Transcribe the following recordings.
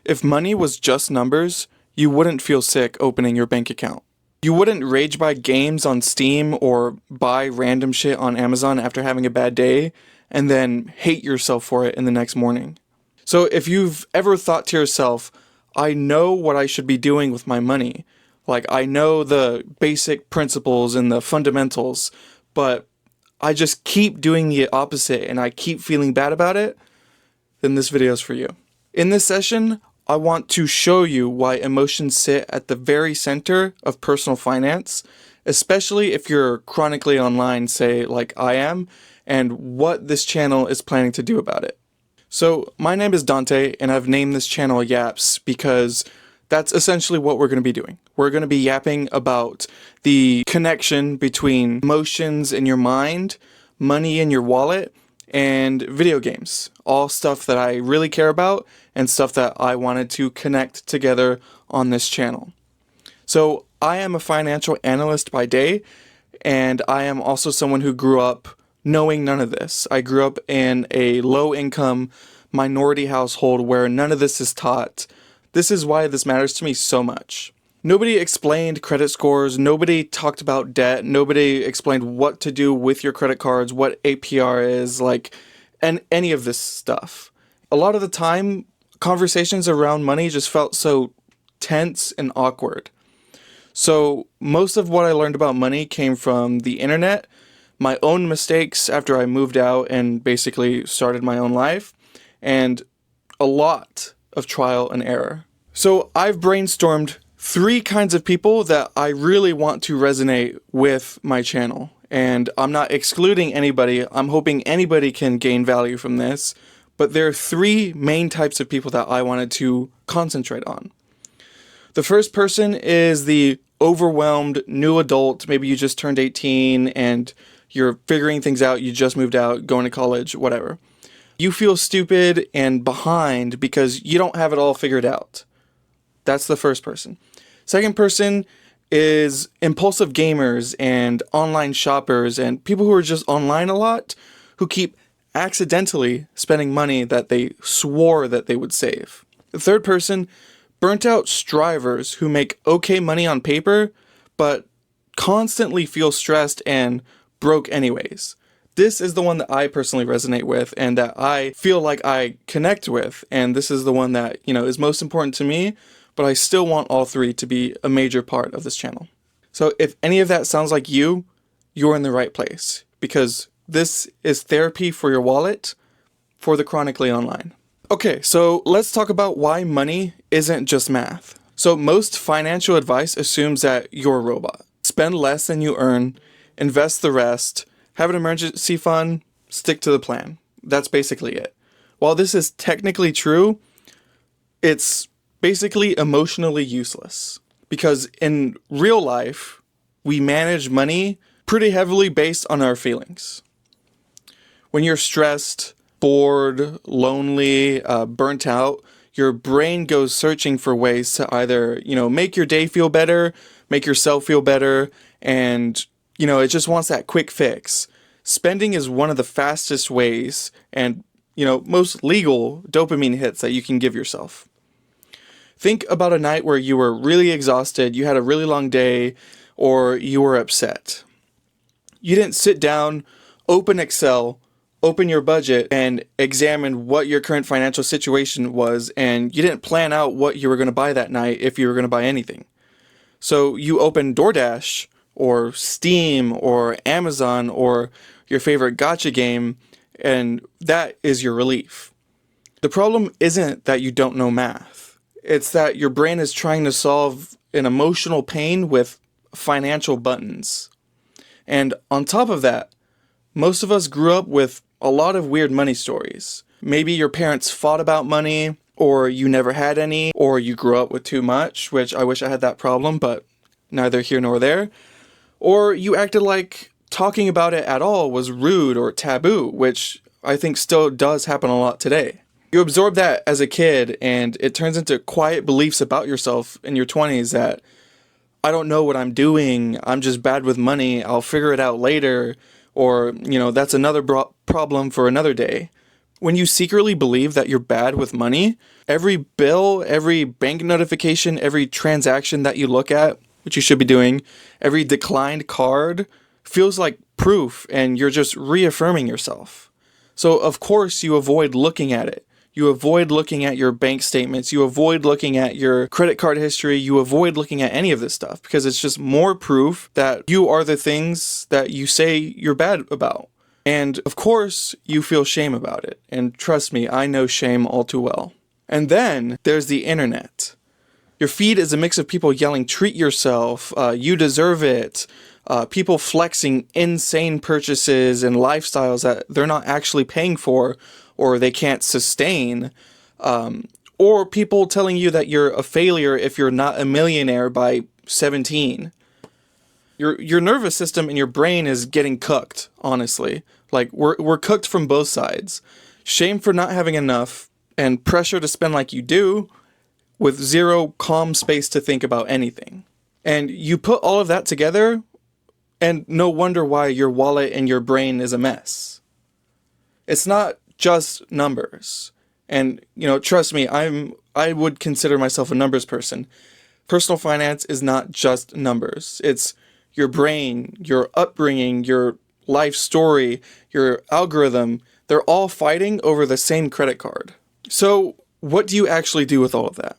If money was just numbers, you wouldn't feel sick opening your bank account. You wouldn't rage buy games on Steam or buy random shit on Amazon after having a bad day and then hate yourself for it in the next morning. So if you've ever thought to yourself, I know what I should be doing with my money, like I know the basic principles and the fundamentals, but I just keep doing the opposite and I keep feeling bad about it, then this video is for you. In this session, I want to show you why emotions sit at the very center of personal finance, especially if you're chronically online, say like I am, and what this channel is planning to do about it. So my name is Dante, and I've named this channel Yaps because that's essentially what we're going to be doing. We're going to be yapping about the connection between emotions in your mind, money in your wallet, and video games. All stuff that I really care about and stuff that I wanted to connect together on this channel. So I am a financial analyst by day, and I am also someone who grew up knowing none of this. I grew up in a low-income minority household where none of this is taught. This is why this matters to me so much. Nobody explained credit scores, nobody talked about debt, nobody explained what to do with your credit cards, what APR is, and any of this stuff. A lot of the time, conversations around money just felt so tense and awkward. So most of what I learned about money came from the internet, my own mistakes after I moved out and basically started my own life, and a lot of trial and error. So I've brainstormed 3 kinds of people that I really want to resonate with my channel. And I'm not excluding anybody. I'm hoping anybody can gain value from this. But there are 3 main types of people that I wanted to concentrate on. The first person is the overwhelmed new adult. Maybe you just turned 18 and you're figuring things out. You just moved out, going to college, whatever. You feel stupid and behind because you don't have it all figured out. That's the first person. Second person is impulsive gamers and online shoppers and people who are just online a lot who keep accidentally spending money that they swore that they would save. The third person, burnt out strivers who make okay money on paper but constantly feel stressed and broke anyways. This is the one that I personally resonate with and that I feel like I connect with, and this is the one that, is most important to me, but I still want all 3 to be a major part of this channel. So if any of that sounds like you're in the right place, because this is therapy for your wallet for the chronically online. Okay, so let's talk about why money isn't just math. So most financial advice assumes that you're a robot. Spend less than you earn, invest the rest, have an emergency fund, stick to the plan. That's basically it. While this is technically true, it's basically emotionally useless. Because in real life, we manage money pretty heavily based on our feelings. When you're stressed, bored, lonely, burnt out, your brain goes searching for ways to either, make your day feel better, make yourself feel better, and it just wants that quick fix. Spending is one of the fastest ways and, most legal dopamine hits that you can give yourself. Think about a night where you were really exhausted, you had a really long day, or you were upset. You didn't sit down, open Excel, open your budget, and examine what your current financial situation was, and you didn't plan out what you were going to buy that night if you were going to buy anything. So you open DoorDash, or Steam, or Amazon, or your favorite gacha game, and that is your relief. The problem isn't that you don't know math. It's that your brain is trying to solve an emotional pain with financial buttons. And on top of that, most of us grew up with a lot of weird money stories. Maybe your parents fought about money, or you never had any, or you grew up with too much, which I wish I had that problem, but neither here nor there. Or you acted like talking about it at all was rude or taboo, which I think still does happen a lot today. You absorb that as a kid, and it turns into quiet beliefs about yourself in your 20s that, I don't know what I'm doing, I'm just bad with money, I'll figure it out later, or, that's another problem for another day. When you secretly believe that you're bad with money, every bill, every bank notification, every transaction that you look at, which you should be doing, every declined card feels like proof, and you're just reaffirming yourself. So of course you avoid looking at it. You avoid looking at your bank statements. You avoid looking at your credit card history. You avoid looking at any of this stuff because it's just more proof that you are the things that you say you're bad about. And of course, you feel shame about it. And trust me, I know shame all too well. And then there's the internet. Your feed is a mix of people yelling, treat yourself, you deserve it, people flexing insane purchases and lifestyles that they're not actually paying for or they can't sustain, or people telling you that you're a failure if you're not a millionaire by 17. Your nervous system and your brain is getting cooked, honestly. Like, we're cooked from both sides. Shame for not having enough, and pressure to spend like you do, with zero calm space to think about anything. And you put all of that together, and no wonder why your wallet and your brain is a mess. It's not just numbers. And, trust me, I would consider myself a numbers person. Personal finance is not just numbers. It's your brain, your upbringing, your life story, your algorithm. They're all fighting over the same credit card. So what do you actually do with all of that?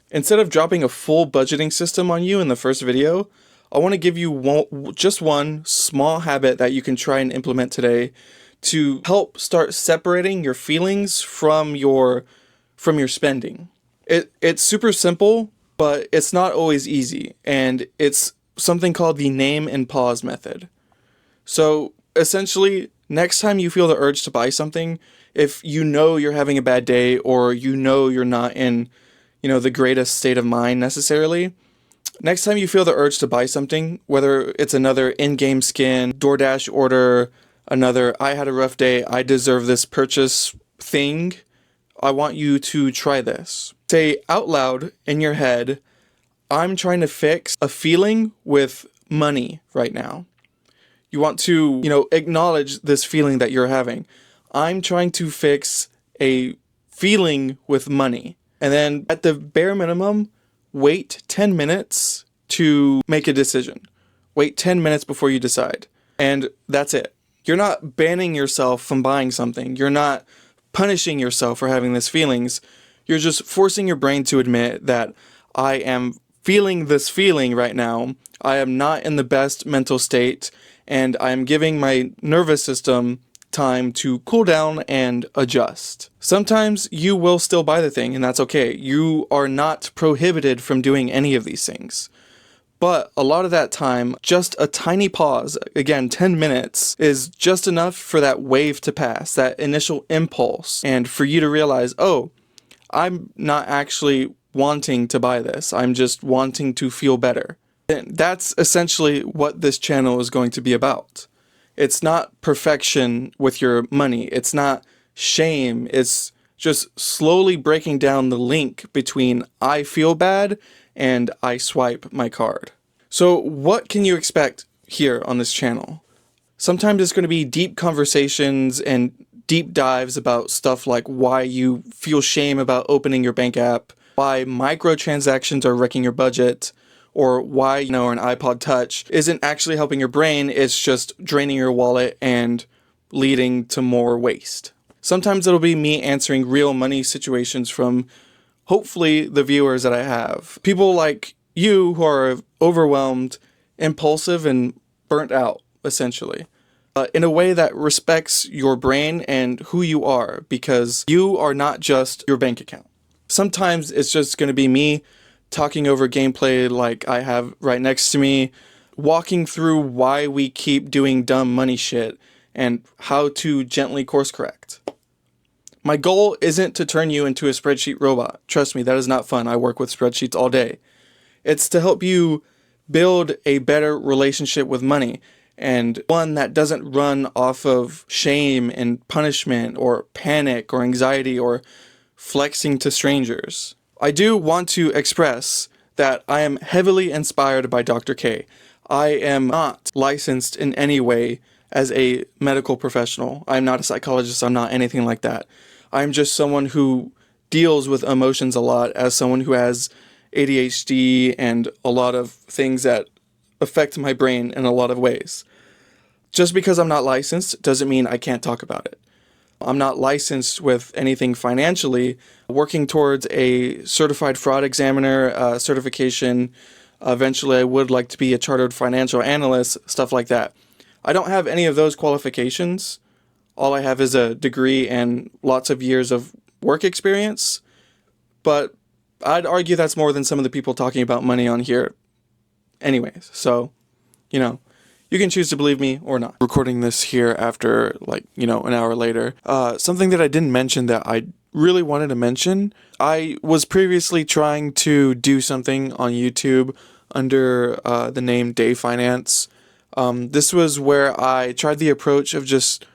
Instead of dropping a full budgeting system on you in the first video, I want to give you just one small habit that you can try and implement today to help start separating your feelings from your spending. It's super simple, but it's not always easy, and it's something called the name and pause method. So essentially, next time you feel the urge to buy something, if you know you're having a bad day or you know you're not in, the greatest state of mind necessarily, next time you feel the urge to buy something, whether it's another in-game skin, DoorDash order, another I had a rough day, I deserve this purchase thing, I want you to try this. Say out loud in your head, I'm trying to fix a feeling with money right now. You want to, acknowledge this feeling that you're having. I'm trying to fix a feeling with money. And then at the bare minimum, wait 10 minutes to make a decision. Wait 10 minutes before you decide. And that's it. You're not banning yourself from buying something. You're not punishing yourself for having these feelings. You're just forcing your brain to admit that I am feeling this feeling right now. I am not in the best mental state, and I'm giving my nervous system time to cool down and adjust. Sometimes you will still buy the thing, and that's okay. You are not prohibited from doing any of these things. But a lot of that time, just a tiny pause, again, 10 minutes, is just enough for that wave to pass, that initial impulse, and for you to realize, oh, I'm not actually wanting to buy this. I'm just wanting to feel better. And that's essentially what this channel is going to be about. It's not perfection with your money. It's not shame. It's just slowly breaking down the link between I feel bad and I swipe my card. So what can you expect here on this channel? Sometimes it's going to be deep conversations and deep dives about stuff like why you feel shame about opening your bank app, why microtransactions are wrecking your budget, or why, an iPod Touch isn't actually helping your brain, it's just draining your wallet and leading to more waste. Sometimes it'll be me answering real money situations from, hopefully, the viewers that I have. People like you who are overwhelmed, impulsive, and burnt out, essentially. In a way that respects your brain and who you are, because you are not just your bank account. Sometimes it's just going to be me talking over gameplay like I have right next to me, walking through why we keep doing dumb money shit and how to gently course correct. My goal isn't to turn you into a spreadsheet robot. Trust me, that is not fun. I work with spreadsheets all day. It's to help you build a better relationship with money, and one that doesn't run off of shame and punishment or panic or anxiety or flexing to strangers. I do want to express that I am heavily inspired by Dr. K. I am not licensed in any way as a medical professional. I'm not a psychologist. I'm not anything like that. I'm just someone who deals with emotions a lot as someone who has ADHD and a lot of things that affect my brain in a lot of ways. Just because I'm not licensed doesn't mean I can't talk about it. I'm not licensed with anything financially. Working towards a certified fraud examiner certification. Eventually, I would like to be a chartered financial analyst, stuff like that. I don't have any of those qualifications. All I have is a degree and lots of years of work experience. But I'd argue that's more than some of the people talking about money on here anyways. So, you can choose to believe me or not. Recording this here after, an hour later. Something that I didn't mention that I really wanted to mention. I was previously trying to do something on YouTube under the name Day Finance. This was where I tried the approach of just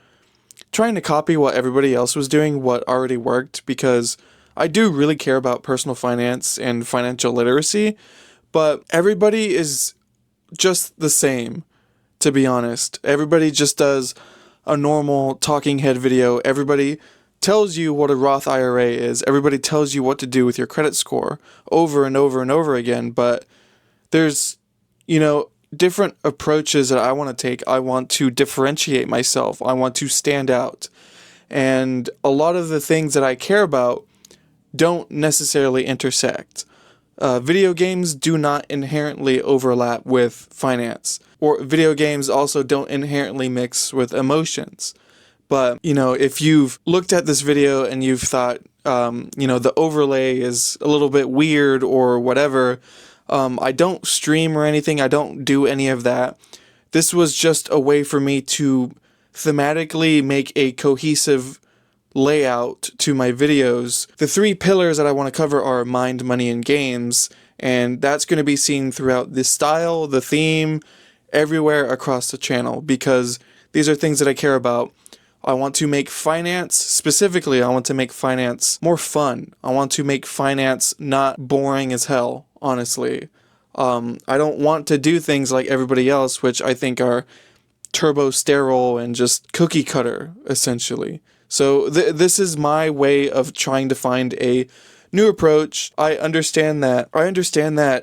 trying to copy what everybody else was doing, what already worked, because I do really care about personal finance and financial literacy, but everybody is just the same. To be honest, everybody just does a normal talking head video. Everybody tells you what a Roth IRA is. Everybody tells you what to do with your credit score over and over and over again. But there's, different approaches that I want to take. I want to differentiate myself. I want to stand out. And a lot of the things that I care about don't necessarily intersect. Video games do not inherently overlap with finance. Or video games also don't inherently mix with emotions. But, if you've looked at this video and you've thought, the overlay is a little bit weird or whatever, I don't stream or anything. I don't do any of that. This was just a way for me to thematically make a cohesive layout to my videos. The 3 pillars that I want to cover are mind, money, and games. And that's going to be seen throughout the style, the theme, everywhere across the channel, because these are things that I care about. I want to make finance, specifically, I want to make finance more fun. I want to make finance not boring as hell, honestly. I don't want to do things like everybody else, which I think are turbo sterile and just cookie cutter, essentially. So this is my way of trying to find a new approach. I understand that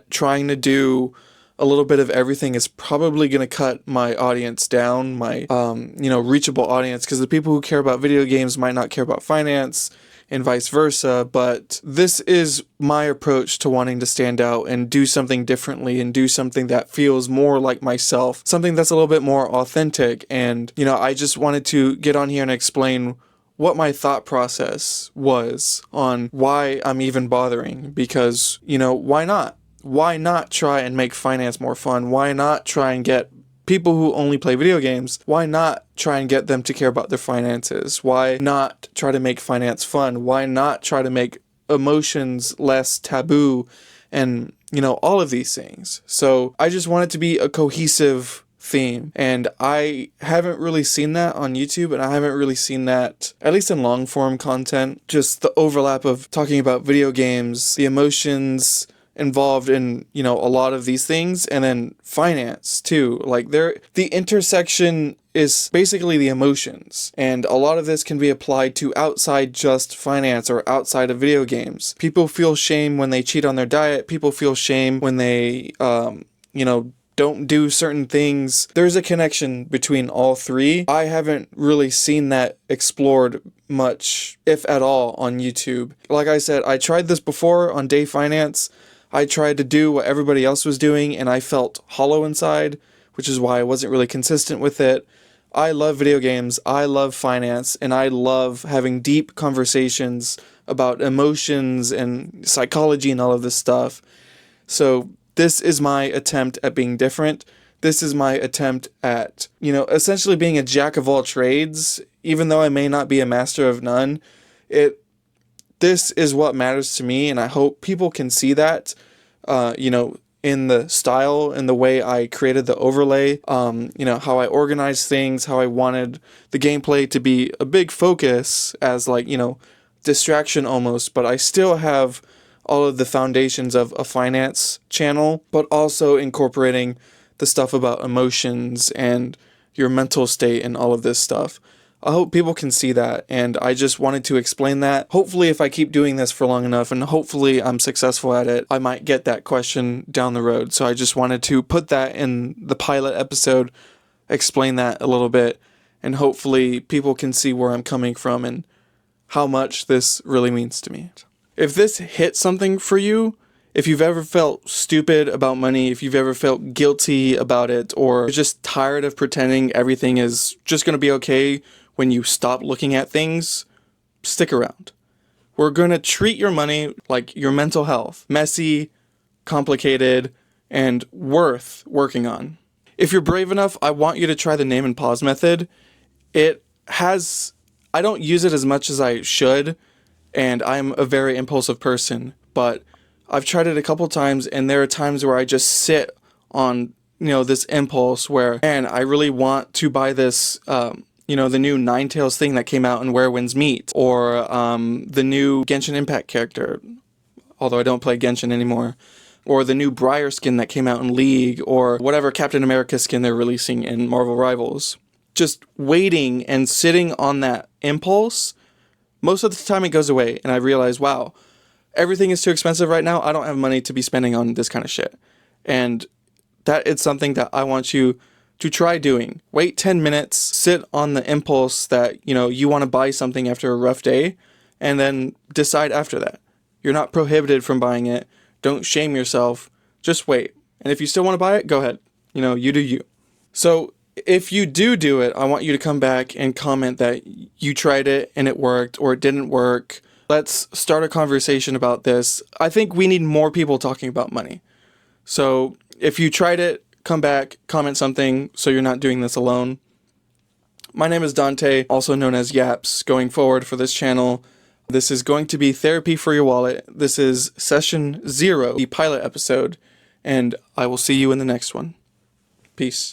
trying to do a little bit of everything is probably going to cut my audience down, my reachable audience, because the people who care about video games might not care about finance and vice versa. But this is my approach to wanting to stand out and do something differently and do something that feels more like myself, something that's a little bit more authentic. And, I just wanted to get on here and explain what my thought process was on why I'm even bothering, because, why not? Why not try and make finance more fun? Why not try and get people who only play video games, why not try and get them to care about their finances? Why not try to make finance fun? Why not try to make emotions less taboo? And, all of these things. So I just want it to be a cohesive theme. And I haven't really seen that on YouTube, and I haven't really seen that, at least in long form content, just the overlap of talking about video games, the emotions involved in, a lot of these things, and then finance too. The intersection is basically the emotions, and a lot of this can be applied to outside just finance or outside of video games. People feel shame when they cheat on their diet. People feel shame when they, don't do certain things. There's a connection between all 3. I haven't really seen that explored much, if at all, on YouTube. Like I said, I tried this before on Day Finance. I tried to do what everybody else was doing, and I felt hollow inside, which is why I wasn't really consistent with it. I love video games, I love finance, and I love having deep conversations about emotions and psychology and all of this stuff. So this is my attempt at being different. This is my attempt at, essentially being a jack of all trades, even though I may not be a master of none. This is what matters to me, and I hope people can see that, in the style and the way I created the overlay, how I organized things, how I wanted the gameplay to be a big focus as distraction almost, but I still have all of the foundations of a finance channel, but also incorporating the stuff about emotions and your mental state and all of this stuff. I hope people can see that, and I just wanted to explain that. Hopefully, if I keep doing this for long enough, and hopefully I'm successful at it, I might get that question down the road. So I just wanted to put that in the pilot episode, explain that a little bit, and hopefully people can see where I'm coming from and how much this really means to me. If this hit something for you, if you've ever felt stupid about money, if you've ever felt guilty about it, or you're just tired of pretending everything is just going to be okay when you stop looking at things, stick around. We're going to treat your money like your mental health, messy, complicated, and worth working on. If you're brave enough, I want you to try the name and pause method. I don't use it as much as I should, and I'm a very impulsive person, but I've tried it a couple times, and there are times where I just sit on, this impulse where, man, I really want to buy this, the new Ninetales thing that came out in Where Winds Meet, or the new Genshin Impact character, although I don't play Genshin anymore, or the new Briar skin that came out in League, or whatever Captain America skin they're releasing in Marvel Rivals. Just waiting and sitting on that impulse, most of the time it goes away, and I realize, wow, everything is too expensive right now. I don't have money to be spending on this kind of shit. And that is something that I want you to try doing. Wait 10 minutes, sit on the impulse that, you want to buy something after a rough day, and then decide after that. You're not prohibited from buying it. Don't shame yourself. Just wait. And if you still want to buy it, go ahead. You do you. So if you do it, I want you to come back and comment that you tried it and it worked, or it didn't work. Let's start a conversation about this. I think we need more people talking about money. So if you tried it, come back, comment something so you're not doing this alone. My name is Dante, also known as Yaps, going forward for this channel. This is going to be Therapy for Your Wallet. This is session 0, the pilot episode, and I will see you in the next one. Peace.